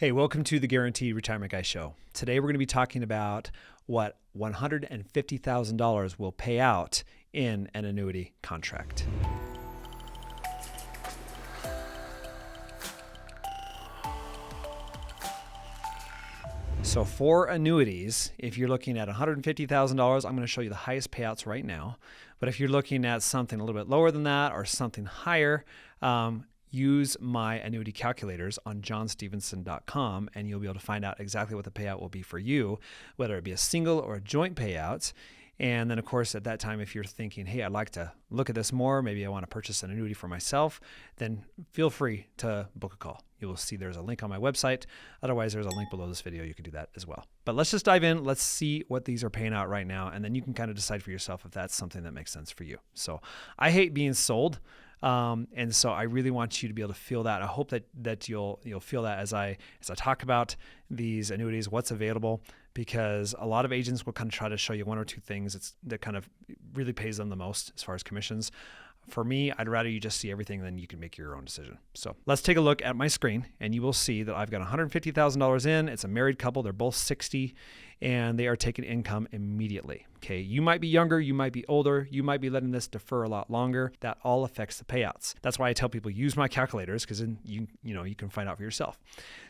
Hey, welcome to the Guaranteed Retirement Guy Show. Today we're going to be talking about what $150,000 will pay out in an annuity contract. So for annuities, if you're looking at $150,000, I'm going to show you the highest payouts right now. But if you're looking at something a little bit lower than that or something higher, use my annuity calculators on johnstevenson.com and you'll be able to find out exactly what the payout will be for you, whether it be a single or a joint payout. And then, of course, at that time, if you're thinking, hey, I'd like to look at this more, maybe I want to purchase an annuity for myself, then feel free to book a call. You will see there's a link on my website. Otherwise, there's a link below this video. You can do that as well. But let's just dive in. Let's see what these are paying out right now. And then you can kind of decide for yourself if that's something that makes sense for you. So I hate being sold. And so I really want you to be able to feel that. I hope that you'll feel that as I talk about these annuities, what's available, because a lot of agents will kind of try to show you one or two things that kind of really pays them the most as far as commissions. For me, I'd rather you just see everything, then you can make your own decision. So let's take a look at my screen and you will see that I've got $150,000 in. It's a married couple. They're both 60 and they are taking income immediately. Okay. You might be younger. You might be older. You might be letting this defer a lot longer. That all affects the payouts. That's why I tell people use my calculators, because then you can find out for yourself.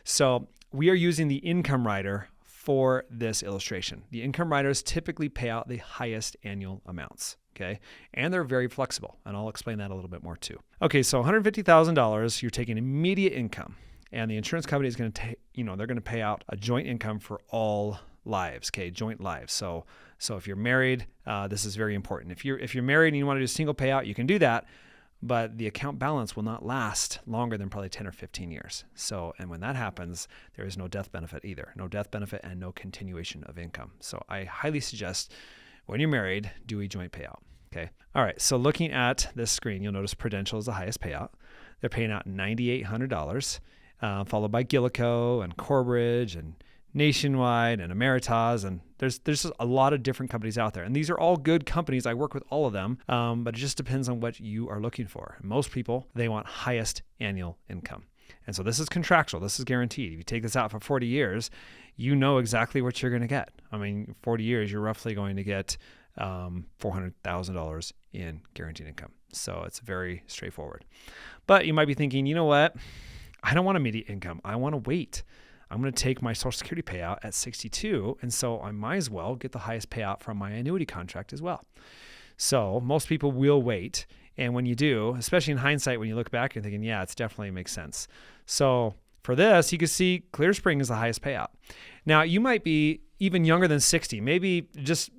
So we are using the income rider for this illustration. The income riders typically pay out the highest annual amounts. Okay. And they're very flexible. And I'll explain that a little bit more too. Okay. So $150,000, you're taking immediate income and the insurance company is going to they're going to pay out a joint income for all lives. Okay. Joint lives. So if you're married, this is very important. If you're married and you want to do a single payout, you can do that, but the account balance will not last longer than probably 10 or 15 years. And when that happens, there is no death benefit either. No death benefit and no continuation of income. So I highly suggest when you're married, do a joint payout. Okay. All right. So looking at this screen, you'll notice Prudential is the highest payout. They're paying out $9,800, followed by Gillico and Corbridge and Nationwide and Ameritas. And there's just a lot of different companies out there. And these are all good companies. I work with all of them. But it just depends on what you are looking for. Most people, they want highest annual income. And so this is contractual. This is guaranteed. If you take this out for 40 years, you know exactly what you're going to get. I mean, 40 years, you're roughly going to get $400,000 in guaranteed income. So it's very straightforward. But you might be thinking, you know what? I don't want immediate income. I want to wait. I'm going to take my Social Security payout at 62. And so I might as well get the highest payout from my annuity contract as well. So most people will wait. And when you do, especially in hindsight, when you look back, you're thinking, yeah, it definitely makes sense. So for this, you can see Clear Spring is the highest payout. Now, you might be even younger than 60. Maybe just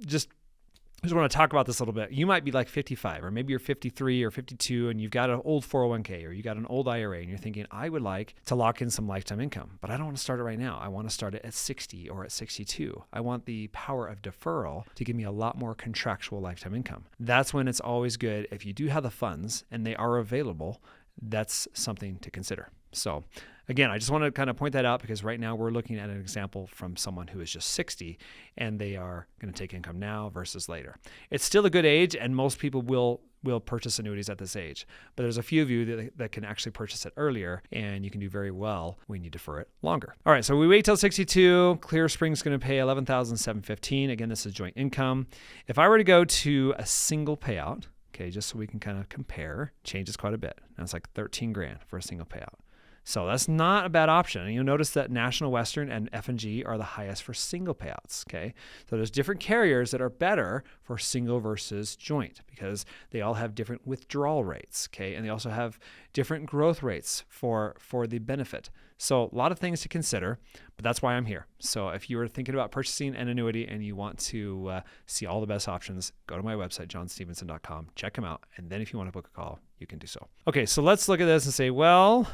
want to talk about this a little bit. You might be like 55, or maybe you're 53 or 52, and you've got an old 401k, or you got an old IRA, and you're thinking, I would like to lock in some lifetime income, but I don't want to start it right now. I want to start it at 60 or at 62. I want the power of deferral to give me a lot more contractual lifetime income. That's when it's always good, if you do have the funds and they are available, that's something to consider. So again, I just want to kind of point that out, because right now we're looking at an example from someone who is just 60 and they are going to take income now versus later. It's still a good age, and most people will purchase annuities at this age. But there's a few of you that can actually purchase it earlier, and you can do very well when you defer it longer. All right, so we wait till 62. Clear Spring's going to pay $11,715. Again, this is joint income. If I were to go to a single payout, okay, just so we can kind of compare, changes quite a bit. Now it's like $13,000 for a single payout. So that's not a bad option. And you'll notice that National Western and F&G are the highest for single payouts. Okay. So there's different carriers that are better for single versus joint, because they all have different withdrawal rates. Okay. And they also have different growth rates for the benefit. So a lot of things to consider, but that's why I'm here. So if you are thinking about purchasing an annuity and you want to see all the best options, go to my website, johnstevenson.com, check them out. And then if you want to book a call, you can do so. Okay. So let's look at this and say, well,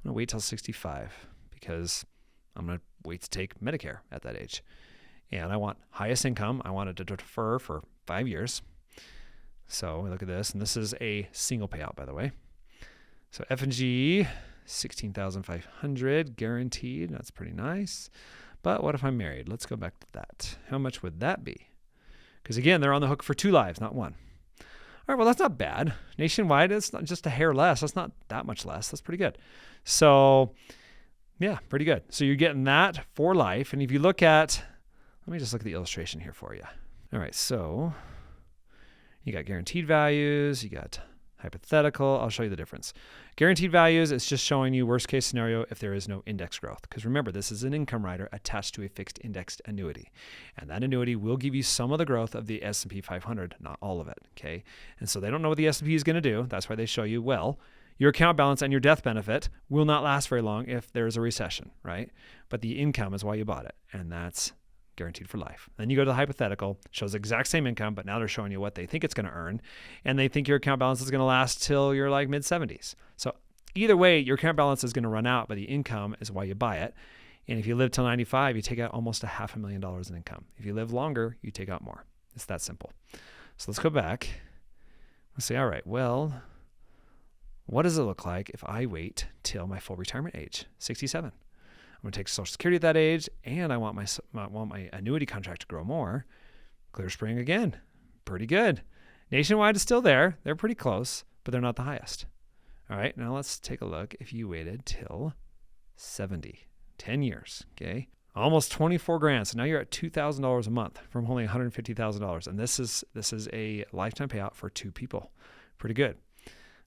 I'm going to wait till 65 because I'm going to wait to take Medicare at that age. And I want highest income. I want it to defer for 5 years. So we look at this, and this is a single payout, by the way. So F&G, $16,500 guaranteed. That's pretty nice. But what if I'm married? Let's go back to that. How much would that be? Because again, they're on the hook for 2 lives, not 1. All right, well, that's not bad. Nationwide, it's not just a hair less. That's not that much less. That's pretty good. So Yeah, pretty good. So you're getting that for life. And if you look at, let me just look at the illustration here for you. All right, so you got guaranteed values, you got hypothetical. I'll show you the difference. Guaranteed values is just showing you worst case scenario if there is no index growth. Because remember, this is an income rider attached to a fixed indexed annuity. And that annuity will give you some of the growth of the S&P 500, not all of it, okay? And so they don't know what the S&P is going to do. That's why they show you, well, your account balance and your death benefit will not last very long if there's a recession, right? But the income is why you bought it. And that's guaranteed for life. Then you go to the hypothetical, shows the exact same income, but now they're showing you what they think it's going to earn. And they think your account balance is going to last till you're like mid-70s. So either way, your account balance is going to run out, but the income is why you buy it. And if you live till 95, you take out almost $500,000 in income. If you live longer, you take out more. It's that simple. So let's go back. Let's say, all right, well, what does it look like if I wait till my full retirement age, 67? I'm going to take Social Security at that age, and I want my annuity contract to grow more. ClearSpring again, pretty good. Nationwide is still there. They're pretty close, but they're not the highest. All right, now let's take a look if you waited till 70, 10 years, okay? Almost 24 grand. So now you're at $2,000 a month from only $150,000. And this is a lifetime payout for 2 people. Pretty good.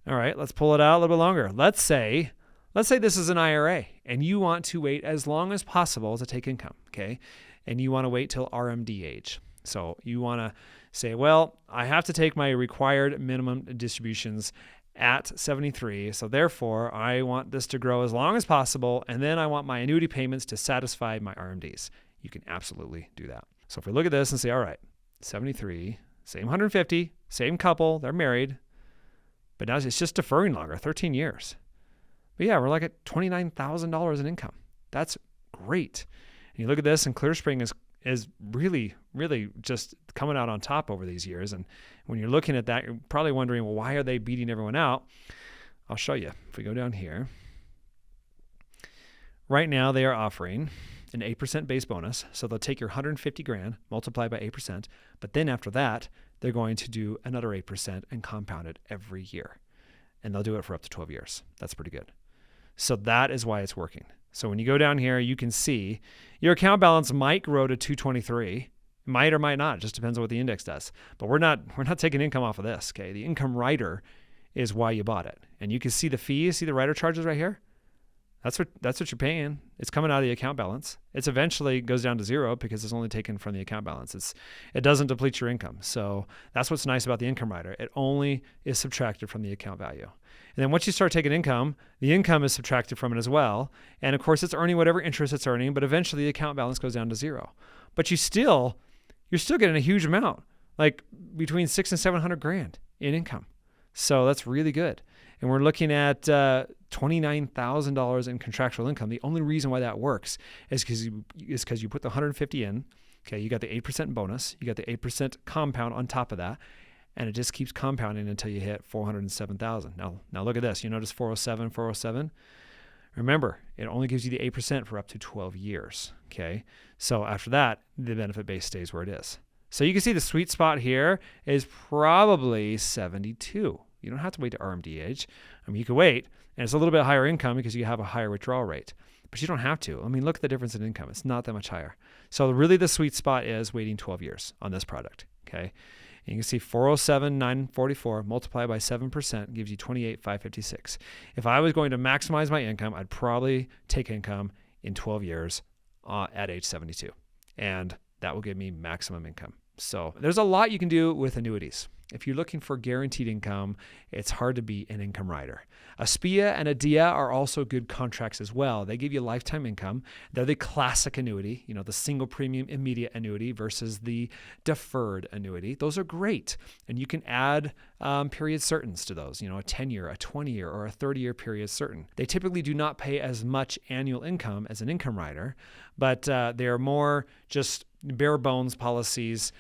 All right, let's pull it out a little bit longer. Let's say this is an IRA and you want to wait as long as possible to take income, okay? And you want to wait till RMD age. So you want to say, well, I have to take my required minimum distributions at 73. So therefore, I want this to grow as long as possible. And then I want my annuity payments to satisfy my RMDs. You can absolutely do that. So if we look at this and say, all right, 73, same 150, same couple, they're married, but now it's just deferring longer, 13 years. But yeah, we're like at $29,000 in income. That's great. And you look at this, and ClearSpring is really, really just coming out on top over these years. And when you're looking at that, you're probably wondering, well, why are they beating everyone out? I'll show you. If we go down here, right now they are offering an 8% base bonus. So they'll take your 150 grand, multiply by 8%. But then after that, they're going to do another 8% and compound it every year. And they'll do it for up to 12 years. That's pretty good. So that is why it's working. So when you go down here, you can see your account balance might grow to 223, might or might not. It just depends on what the index does. But we're not taking income off of this. Okay, the income rider is why you bought it, and you can see the fees. See the rider charges right here. That's what you're paying. It's coming out of the account balance. It's eventually goes down to zero because it's only taken from the account balance. It doesn't deplete your income. So that's what's nice about the income rider. It only is subtracted from the account value. And then once you start taking income, the income is subtracted from it as well. And of course, it's earning whatever interest it's earning, but eventually the account balance goes down to zero. But you're still getting a huge amount, like between $600,000 and $700,000 in income. So that's really good. And we're looking at $29,000 in contractual income. The only reason why that works is because you put the 150 in. Okay, you got the 8% bonus, you got the 8% compound on top of that, and it just keeps compounding until you hit 407,000. Now look at this. You notice 407. Remember, it only gives you the 8% for up to 12 years. Okay, so after that, the benefit base stays where it is. So you can see the sweet spot here is probably 72. You don't have to wait to RMD age. I mean, you could wait, and it's a little bit higher income because you have a higher withdrawal rate, but you don't have to. I mean, look at the difference in income. It's not that much higher. So really the sweet spot is waiting 12 years on this product, okay? And you can see 407,944 multiplied by 7% gives you 28,556. If I was going to maximize my income, I'd probably take income in 12 years at age 72, and that will give me maximum income. So there's a lot you can do with annuities. If you're looking for guaranteed income, it's hard to beat an income rider. A SPIA and a DIA are also good contracts as well. They give you lifetime income. They're the classic annuity, the single premium immediate annuity versus the deferred annuity. Those are great. And you can add period certains to those, a 10-year, a 20-year, or a 30-year period certain. They typically do not pay as much annual income as an income rider, but they're more just bare bones policies,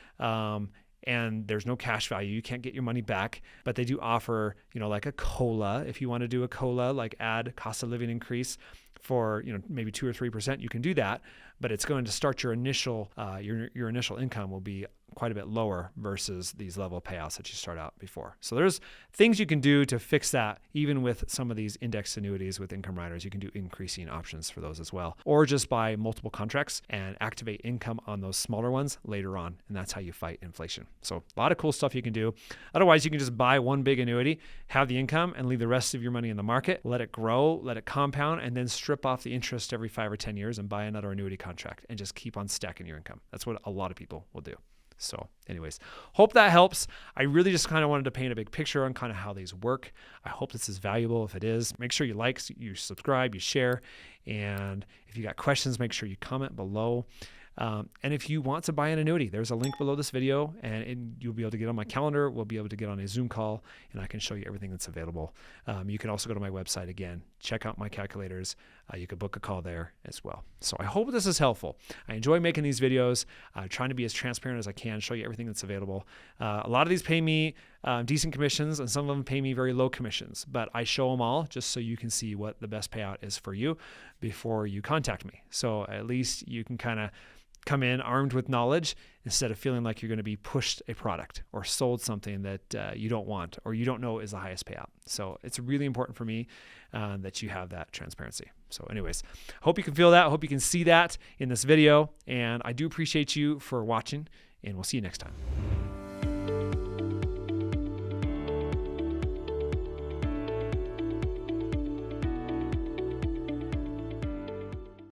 and there's no cash value. You can't get your money back, but they do offer, like a COLA. If you want to do a COLA, like add cost of living increase, for maybe 2 or 3%, you can do that, but it's going to start your initial your initial income will be quite a bit lower versus these level payouts that you start out before. So there's things you can do to fix that. Even with some of these indexed annuities with income riders, you can do increasing options for those as well, or just buy multiple contracts and activate income on those smaller ones later on, and that's how you fight inflation. So a lot of cool stuff you can do. Otherwise, you can just buy one big annuity, have the income, and leave the rest of your money in the market, let it grow, let it compound, and then strip off the interest every 5 or 10 years and buy another annuity contract and just keep on stacking your income. That's what a lot of people will do. So anyways, hope that helps. I really just kind of wanted to paint a big picture on kind of how these work. I hope this is valuable. If it is, make sure you like, you subscribe, you share. And if you got questions, make sure you comment below. And if you want to buy an annuity, there's a link below this video, and you'll be able to get on my calendar. We'll be able to get on a Zoom call, and I can show you everything that's available. You can also go to my website again, check out my calculators. You could book a call there as well. So I hope this is helpful. I enjoy making these videos, trying to be as transparent as I can, show you everything that's available. A lot of these pay me decent commissions, and some of them pay me very low commissions, but I show them all just so you can see what the best payout is for you before you contact me. So at least you can kind of come in armed with knowledge instead of feeling like you're going to be pushed a product or sold something that you don't want or you don't know is the highest payout. So it's really important for me that you have that transparency. So anyways, hope you can feel that. Hope you can see that in this video. And I do appreciate you for watching, and we'll see you next time.